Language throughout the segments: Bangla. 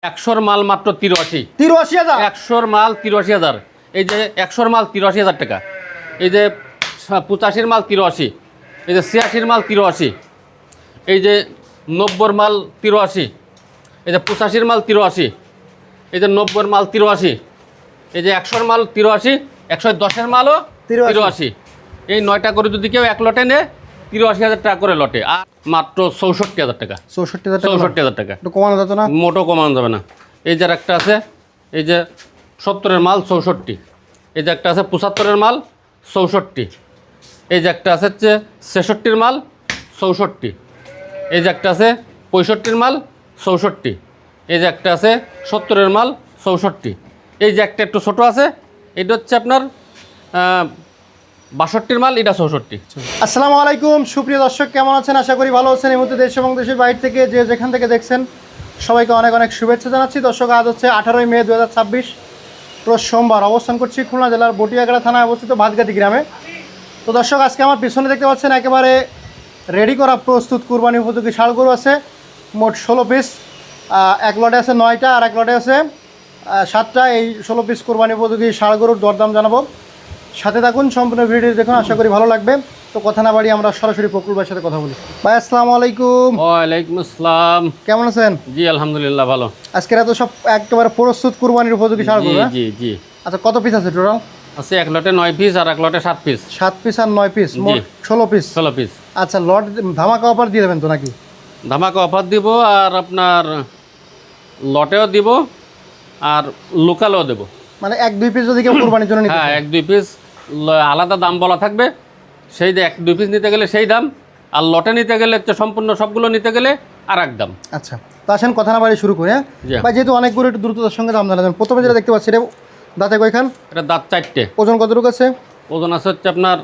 100 মাল মাত্র 83। 83,000? 100 মাল 83,000। এই যে 100 মাল 83,000 টাকা। এই যে 85 মাল 83, এই যে 86 মাল 83, এই যে 90 মাল 83, এই যে 85 মাল 83, এই যে 90 মাল 83, এই যে 100 মাল 83, 110 মালও 83। এই 9টা করে যদি কেউ এক লটে নেয় 83,000 টাকা করে লটে, আর মাত্র 64,000 টাকা। 64,000 টাকা কমানো যেত না? মোটো কমানো যাবে না। এই যে একটা আছে, এই যে 70-এর মাল 64, এই যে একটা আছে 75-এর মাল 64, এই যে একটা আছে হচ্ছে 66-র মাল 64, এই যে একটা আছে 65-র মাল 64, এই যে একটা আছে 70-এর মাল 64, এই যে একটা একটু ছোটো আছে, এটা হচ্ছে আপনার 62-র মাল, এটা 64। আসসালামু আলাইকুম সুপ্রিয় দর্শক, কেমন আছেন? আশা করি ভালো আছেন। এই মুহূর্তে দেশ এবং দেশের বাইরে থেকে যে যেখান থেকে দেখছেন সবাইকে অনেক অনেক শুভেচ্ছা জানাচ্ছি। দর্শক, আজ হচ্ছে 18ই মে 2026, রোজ সোমবার। অবস্থান করছি খুলনা জেলার বটিয়াগাড়া থানায় অবস্থিত ভাতগাতি গ্রামে। তো দর্শক, আজকে আমার পিছনে দেখতে পাচ্ছেন একেবারে রেডি করা প্রস্তুত কুরবানি উপযোগী ষাঁড় গরু আছে মোট 16 পিস। এক লটে আছে 9টা আর এক লটে আছে 7টা। এই 16 পিস কুরবানি উপযোগী ষাঁড় গরুর দরদাম জানাবো, সাথে থাকুন, সম্পূর্ণ ভিডিও দেখুন, আশা করি ভালো লাগবে। তো কথা না বাড়িয়ে আমরা সরাসরি ফকরুল ভাইয়ের সাথে কথা বলি। ভাই আসসালামু আলাইকুম। ওয়ালাইকুম আসসালাম। কেমন আছেন? জি আলহামদুলিল্লাহ ভালো। আজকের এত সব একেবারে প্রস্তুত কুরবানির উপযোগী ষাঁড় গরু? জি জি। আচ্ছা, কত পিস আছে টোটাল? আছে এক লটে 9 পিস আর এক লটে 7 পিস। 7 পিস আর 9 পিস, মোট 16 পিস। 16 পিস। আচ্ছা, লট ধামাকা অফার দিয়ে দেবেন তো নাকি? ধামাকা অফার দিব, আর আপনার লটেও দিব আর লোকালও দেব। মানে 1-2 পিস যদি কেউ কুরবানির জন্য নিতে হ্যাঁ, চায়? 1-2 পিস আলাদা দাম বলা থাকবে, সেই 1-2 পিস নিতে গেলে সেই দাম, আর লটে নিতে গেলে হচ্ছে সম্পূর্ণ সবগুলো নিতে গেলে আর এক দাম। আচ্ছা, তো আসেন কথা না বাড়িয়ে শুরু করি। হ্যাঁ জি। ভাই, যেহেতু অনেক গরু একটু দ্রুততার সঙ্গে দাম জানাবেন। প্রথমে যেটা দেখতে পাচ্ছি, এটা দাঁতে কয়খান? এটা দাঁত 4টে। ওজন কতটুকু আছে? ওজন আছে হচ্ছে আপনার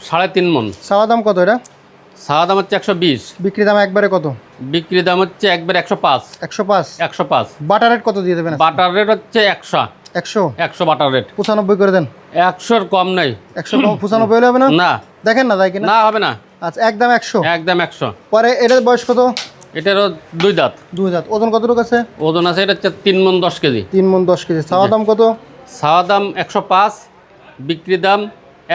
3.5 মণ। চাওয়া দাম কত এটা? সাদা দাম হচ্ছে 120, বিক্রি দাম একবারে কত? বিক্রি দাম হচ্ছে একবার 105। 105? 105 বাটার রেট কত দিয়ে দেবেন? বাটার রেট হচ্ছে 100। 100 বাটার রেট 95 করে দেন। 100-র কম নাই। 100 কম 95 হলে হবে না? না, দেখেন না যায় কিনা। না হবে না। আচ্ছা, একদম 100। একদম 100। পরে এটার বয়স কত? এটারও 2 দাঁত। 2 দাঁত। ওজন কতটুকু আছে? ওজন আছে এটা হচ্ছে 3 মণ 10 কেজি। 3 মণ 10 কেজি। চাওয়া দাম কত? সাদা দাম 105, বিক্রি দাম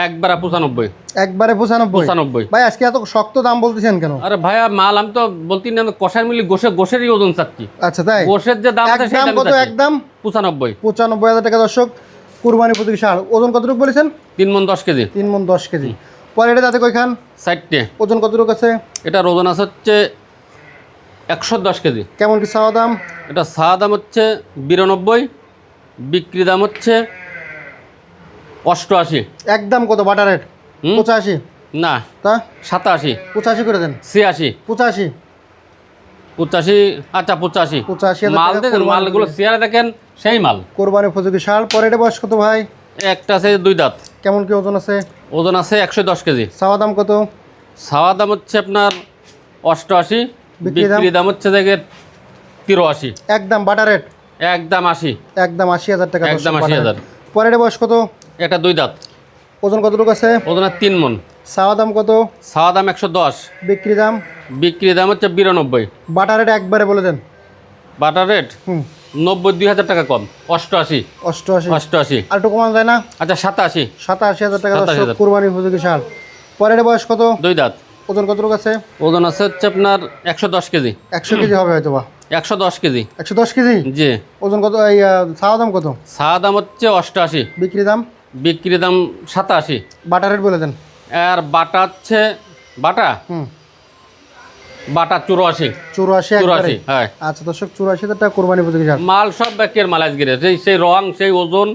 একবার 95। একবারে 95? ভাই আজকে এত শক্ত দাম বলতেছেন কেন? আরে ভাইয়া, মাল আমি তো বলতে না, কষার মিলি গোশেরই ওজন চাচ্ছি। আচ্ছা তাই? গোশের যে দাম আছে সেই দাম কত? একদম 95। 95,000 টাকা। দর্শক, কুরবানি উপযোগী ষাঁড়। ওজন কতটুকু বলেছেন? 3 মণ 10 কেজি। 3 মণ 10 কেজি। পরে এটা দাঁতে কয়খান? 4টে। ওজন কতটুকু আছে? এটার ওজন আছে হচ্ছে 110 কেজি। কেমন কি চাওয়া দাম? এটা সাদা দাম হচ্ছে 92, বিক্রি দাম হচ্ছে 88। একদম কত বাটার রেট? 85? না, তা 87। 85 করে দেন। 86। 85? 85। আচ্ছা 85। 85,000 মাল টাকা দেখেন, কুরবানি মালগুলো উপযোগী। চেয়ারে দেখেন, সেই মাল। কোরবানি উপযোগী ষাঁড়। পরে এটা বয়স কত ভাই? একটা আছে 2 দাঁত। কেমন কি ওজন আছে? ওজন আছে 110 কেজি। চাওয়া দাম কত? সাওয়া দাম হচ্ছে আপনার 88, বিক্রি দাম হচ্ছে দেখে 83। একদম বাটার রেট? একদম 80। একদম 80,000 টাকা। একদম দর্শক, 80,000। পরে এটা বয়স কত? এটা 2 দাঁত। ওজন কতটুকু আছে? ওজন 3 মণ। চাওয়া দাম কত? সাওয়া দাম 110, বিক্রি দাম? বিক্রি দাম হচ্ছে 92। বাটার রেট একবারে বলে দেন। বাটার রেট 90, 2,000 টাকা কম। 88। 88? আর একটু কমান যায় না? আচ্ছা 87। 87,000 টাকা। দর্শক, 87,000। কুরবানি উপযোগী ষাঁড়। পরে এটা বয়স কত? 2 দাঁত। ওজন কতটুকু আছে? ওজন আছে হচ্ছে আপনার 110 কেজি। 100 কেজি হবে হয়তো বা। 110 কেজি। 110 কেজি? জি। ওজন কত? এই চাওয়া দাম কত? সাদা দাম হচ্ছে 88, বিক্রি দাম? বিক্রি দাম 87। বাটার রেট বলে দেন। আর বাটা হচ্ছে বাটা 84। 84 একবারে? হ্যাঁ। আচ্ছা দর্শক, 84,000 টাকা কুরবানি উপযোগী ষাঁড়। মাল সব ব্যাকের মাল আজকে সেই রং, সেই ওজন,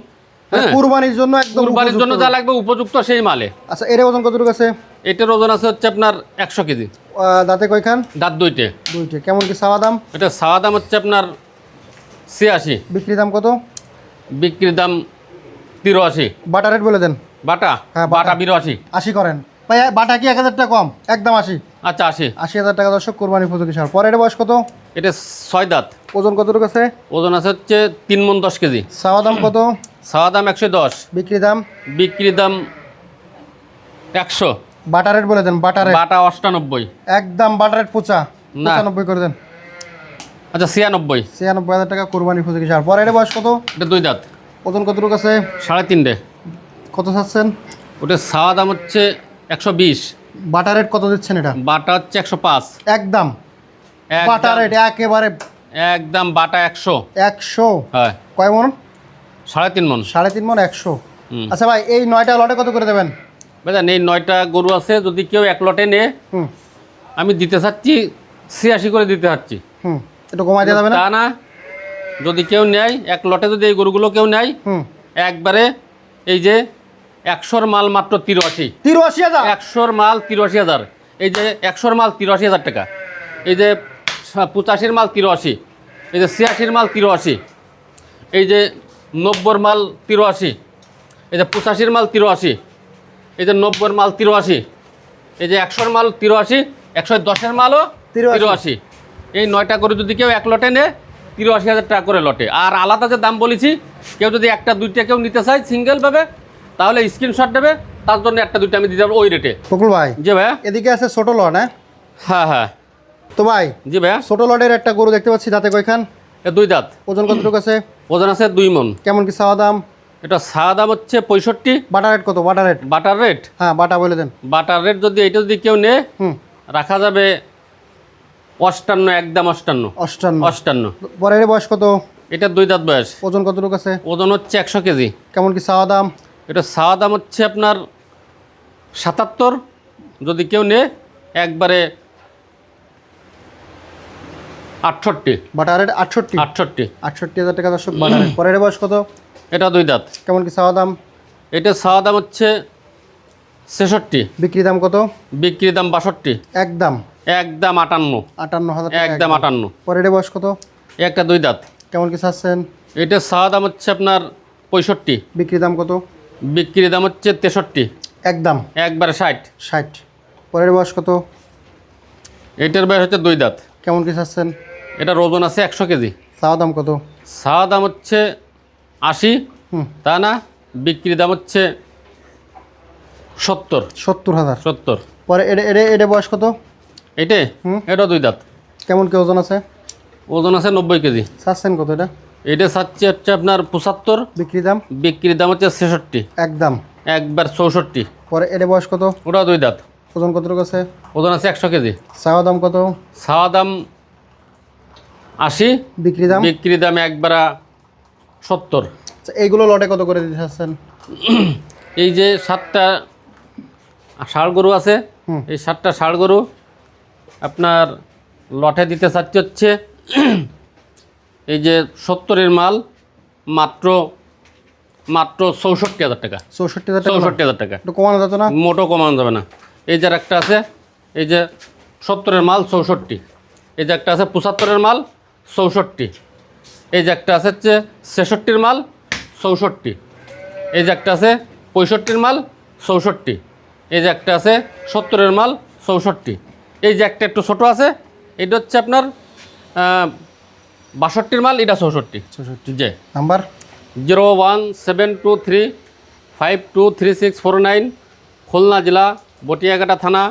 হ্যাঁ, কুরবানির জন্য একদম কুরবানির জন্য উপযুক্ত। যা লাগবে উপযুক্ত সেই মালে। আচ্ছা, এর ওজন কতটুকু আছে? এটার ওজন আছে হচ্ছে আপনার 100 কেজি। দাঁতে কয়খান? দাঁত 2টে। 2টে। কেমন কি চাওয়া দাম? এটা সাওয়া দাম হচ্ছে আপনার 86, বিক্রি দাম কত? বিক্রির দাম 83। বাটার রেট বলে দেন। বাটা? হ্যাঁ, বাটা 82। 80 করেন। ভাই বাটা কি 1,000 টাকা কম? একদম 80? আচ্ছা 80। 80,000 টাকা। দর্শক, কুরবানি উপযোগী ষাঁড়। পরে এটা বয়স কত? এটা 6 দাঁত। ওজন কতটুকু আছে? ওজন আছে হচ্ছে 3 মণ 10 কেজি। চাওয়া দাম কত? সাওয়া দাম 110, বিক্রি দাম? বিক্রি দাম 100। বাটার রেট বলে দেন। Butter rate? বাটা 98। একদম বাটার রেট পোচা? না। 95 করে দেন। আচ্ছা 96। 96,000 টাকা কোরবানি উপযোগী সার। পরে এটা বয়স কত? এটা 2 দাঁত। ওজন কতটুকু আছে? 3.5। কত চাচ্ছেন? ওটা চাওয়া দাম হচ্ছে 120। বাটার রেট কত দিচ্ছেন এটা? বাটা হচ্ছে 105। একদম বাটার রেট একেবারে একদম বাটা 100। 100? হ্যাঁ। কয় মন? 3.5 মন। 3.5 মন 100। আচ্ছা ভাই, এই 9টা লটে কত করে দেবেন? বুঝলেন, এই 9টা গরু আছে, যদি কেউ এক লটে নেয় আমি দিতে চাচ্ছি 86 করে দিতে চাচ্ছি। একটু কমাই দেওয়া যাবে না? তা না, যদি কেউ নেয় এক লটে, যদি এই গরুগুলো কেউ নেয় একবারে এই যে 100 মাল মাত্র 83। 83,000? 100 মাল 83,000। এই যে 100 মাল 83,000 টাকা। এই যে 85 মাল 83। এই যে 86 মাল 83। এই যে 90 মাল 83। এই যে 85 মাল 83। এই যে 90 মাল 83। এই যে 100 মাল 83। 110 মালও 83। এই 9টা করে যদি কেউ এক লটে নেয় 83,000 টাকা করে লটে। আর আলাদা যে দাম বলেছি, কেউ যদি একটা দুইটা কেউ নিতে চায় সিঙ্গেলভাবে, তাহলে স্ক্রিনশট দেবে, তার জন্য একটা দুইটা আমি দিতে পারবো ওই রেটে। বকুল ভাই, জি ভাইয়া। এদিকে আছে ছোট লট। হ্যাঁ হ্যাঁ। তো ভাই, জি ভাইয়া। ছোট লটের একটা গরু দেখতে পাচ্ছি, দাঁতে কয়খান? 2 দাঁত। ওজন কতটুকু আছে? ওজন আছে 2 মন। কেমন কি চাওয়া দাম? এটা চাওয়া দাম হচ্ছে 65। বাটার রেট কত? Butter rate? Butter rate? হ্যাঁ, বাটা বলে দেন। বাটার রেট যদি এটা যদি কেউ নেয় রাখা যাবে 58, একদম 58। 58। পরে এর বয়স কত? এটা 2 দাঁত বয়স। ওজন কতটুকু আছে? ওজন হচ্ছে 100 কেজি। কেমন কি চাওয়া দাম? এটা চাওয়া দাম হচ্ছে আপনার 77। যদি কেউ নেয় একবারে 68। Butter rate 68? 68,000 টাকা দর্শক বাটার রেট। পরে এর বয়স কত? এটা 2 দাঁত। কেমন কি চাওয়া দাম? এটা চাওয়া দাম হচ্ছে 66। বিক্রি দাম কত? বিক্রি দাম 62। একদম 58। 58,000 টাকা একদম 58। পরে এর বয়স কত? একটা 2 দাঁত। কেমন কি চাচ্ছেন? এটা চাওয়া দাম হচ্ছে আপনার 65। বিক্রি দাম কত? বিক্রি দাম হচ্ছে 63। একদম একবারে 60। পরের বয়স কত? এটার বয়স হচ্ছে 2 দাঁত। কেমন কি চাচ্ছেন? এটার ওজন আছে 100 কেজি। চাওয়া দাম কত? চাওয়া দাম হচ্ছে 80। তা না, বিক্রি দাম হচ্ছে 70। 70,000। পরে এটা বয়স কত? এটা 2 দাঁত। কেমন কি ওজন আছে? ওজন আছে 90 কেজি। চাচ্ছেন কত এটা? এটা চাচ্ছে হচ্ছে আপনার 75। বিক্রি দাম হচ্ছে 66। একদম একবার 64। পরে এটা বয়স কত? ওটা 2 দাঁত। ওজন কতটুকু আছে? ওজন আছে 100 কেজি। চাওয়া দাম কত? চাওয়া দাম 80। বিক্রি দাম একবার 70। এইগুলো লটে কত করে দিতে চাচ্ছেন? এই যে 7টা ষাঁড় গরু আছে, এই 7টা ষাঁড় গরু আপনার লটে দিতে চাচ্ছি হচ্ছে এই যে 70-এর মাল মাত্র 64,000 টাকা। 64,000 টাকা। কমানো যেত না? মোটো কমানো যাবে না। এই যে একটা আছে, এই যে 70-এর মাল 64। এই যে একটা আছে 75-এর মাল 64। এই যে একটা আছে হচ্ছে 66-এর মাল 64। এই যে একটা আছে 65-এর মাল 64। এই যে একটা আছে 70-এর মাল 64। এই যে একটা একটু ছোটো আছে, এটা হচ্ছে আপনার 62-এর মাল, এটা 64। যে নাম্বার 01723523649, খুলনা জেলা, বটিয়াঘাটা থানা,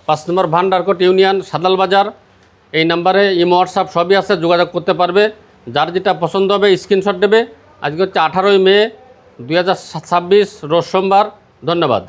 5 নম্বর ভান্ডারকোট ইউনিয়ন, সাদাল বাজার। এই নাম্বারে ইমো হোয়াটসঅ্যাপ সবই আছে, যোগাযোগ করতে পারবে। যার যেটা পছন্দ হবে স্ক্রিনশট দেবে। আজকে হচ্ছে 18 মে 2026, রোজ সোমবার। ধন্যবাদ।